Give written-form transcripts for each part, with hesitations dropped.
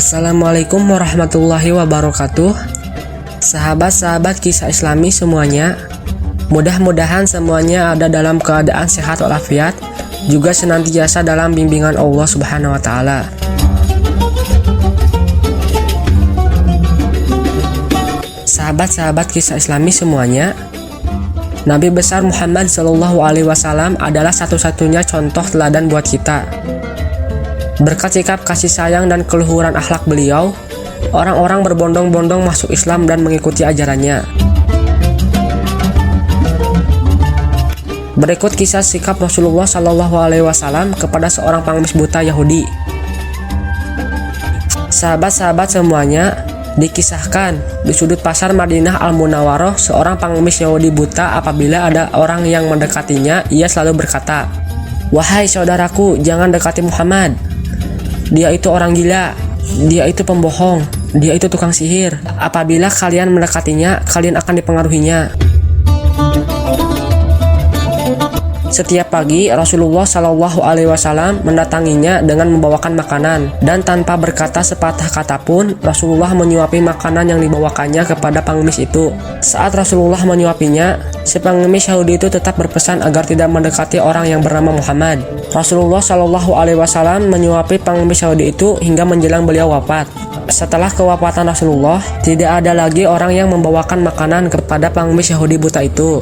Assalamualaikum warahmatullahi wabarakatuh. Sahabat-sahabat kisah Islami semuanya, mudah-mudahan semuanya ada dalam keadaan sehat walafiat, juga senantiasa dalam bimbingan Allah Subhanahu wa taala. Sahabat-sahabat kisah Islami semuanya, Nabi besar Muhammad SAW adalah satu-satunya contoh teladan buat kita. Berkat sikap kasih sayang dan keluhuran akhlak beliau, orang-orang berbondong-bondong masuk Islam dan mengikuti ajarannya. Berikut kisah sikap Rasulullah SAW kepada seorang pengemis buta Yahudi. Sahabat-sahabat semuanya, dikisahkan di sudut pasar Madinah Al-Munawwaroh, seorang pengemis Yahudi buta apabila ada orang yang mendekatinya, ia selalu berkata, "Wahai saudaraku, jangan dekati Muhammad. Dia itu orang gila, dia itu pembohong, dia itu tukang sihir. Apabila kalian mendekatinya, kalian akan dipengaruhinya." Setiap pagi Rasulullah SAW mendatanginya dengan membawakan makanan, dan tanpa berkata sepatah kata pun Rasulullah menyuapi makanan yang dibawakannya kepada pengemis itu. Saat Rasulullah menyuapinya, si pengemis Yahudi itu tetap berpesan agar tidak mendekati orang yang bernama Muhammad. Rasulullah SAW menyuapi pengemis Yahudi itu hingga menjelang beliau wafat. Setelah kewafatan Rasulullah, tidak ada lagi orang yang membawakan makanan kepada pengemis Yahudi buta itu.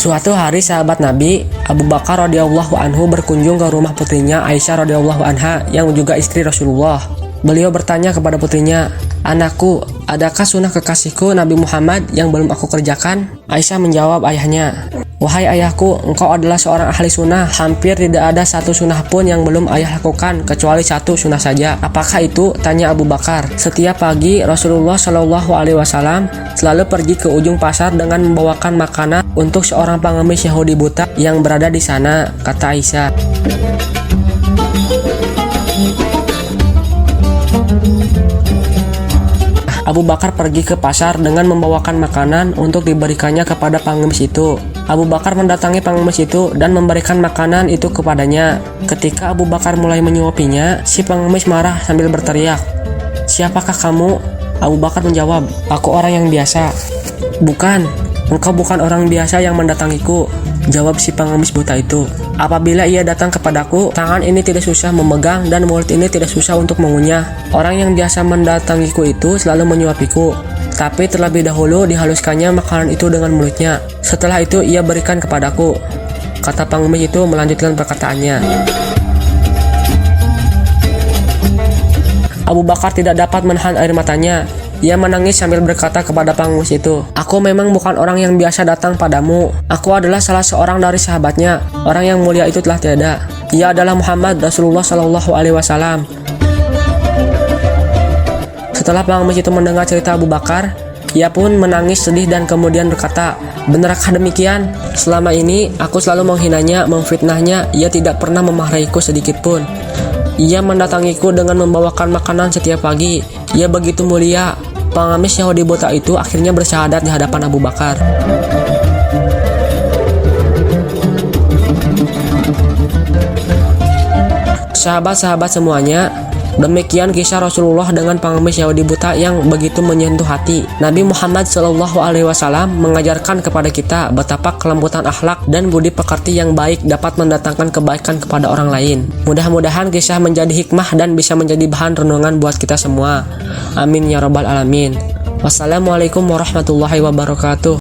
Suatu hari sahabat Nabi, Abu Bakar radhiyallahu anhu berkunjung ke rumah putrinya Aisyah radhiyallahu anha yang juga istri Rasulullah. Beliau bertanya kepada putrinya, "Anakku, adakah sunnah kekasihku Nabi Muhammad yang belum aku kerjakan?" Aisyah menjawab ayahnya, "Wahai ayahku, engkau adalah seorang ahli sunnah. Hampir tidak ada satu sunnah pun yang belum ayah lakukan, kecuali satu sunnah saja." "Apakah itu?" tanya Abu Bakar. "Setiap pagi Rasulullah SAW selalu pergi ke ujung pasar dengan membawakan makanan untuk seorang pengemis Yahudi buta yang berada di sana," kata Aisyah. Abu Bakar pergi ke pasar dengan membawakan makanan untuk diberikannya kepada pengemis itu. Abu Bakar mendatangi pengemis itu dan memberikan makanan itu kepadanya. Ketika Abu Bakar mulai menyuapinya, si pengemis marah sambil berteriak, "Siapakah kamu?" Abu Bakar menjawab, "Aku orang yang biasa." "Bukan, engkau bukan orang biasa yang mendatangiku," jawab si pengemis buta itu. "Apabila ia datang kepadaku, tangan ini tidak susah memegang dan mulut ini tidak susah untuk mengunyah. Orang yang biasa mendatangiku itu selalu menyuapiku, tapi terlebih dahulu dihaluskannya makanan itu dengan mulutnya. Setelah itu ia berikan kepadaku," kata pengemis itu melanjutkan perkataannya. Abu Bakar tidak dapat menahan air matanya. Ia menangis sambil berkata kepada pengemis itu, "Aku memang bukan orang yang biasa datang padamu. Aku adalah salah seorang dari sahabatnya. Orang yang mulia itu telah tiada. Ia adalah Muhammad Rasulullah SAW." Setelah pengemis itu mendengar cerita Abu Bakar, ia pun menangis sedih dan kemudian berkata, "Benarkah demikian? Selama ini aku selalu menghinanya, memfitnahnya. Ia tidak pernah memarahiku sedikit pun. Ia mendatangiku dengan membawakan makanan setiap pagi. Ia begitu mulia." Pengemis Yahudi buta itu akhirnya bersyahadat di hadapan Abu Bakar. Sahabat-sahabat semuanya, demikian kisah Rasulullah dengan pengemis Yahudi buta yang begitu menyentuh hati. Nabi Muhammad SAW mengajarkan kepada kita betapa kelembutan akhlak dan budi pekerti yang baik dapat mendatangkan kebaikan kepada orang lain. Mudah-mudahan kisah menjadi hikmah dan bisa menjadi bahan renungan buat kita semua. Amin ya rabbal alamin. Wassalamualaikum warahmatullahi wabarakatuh.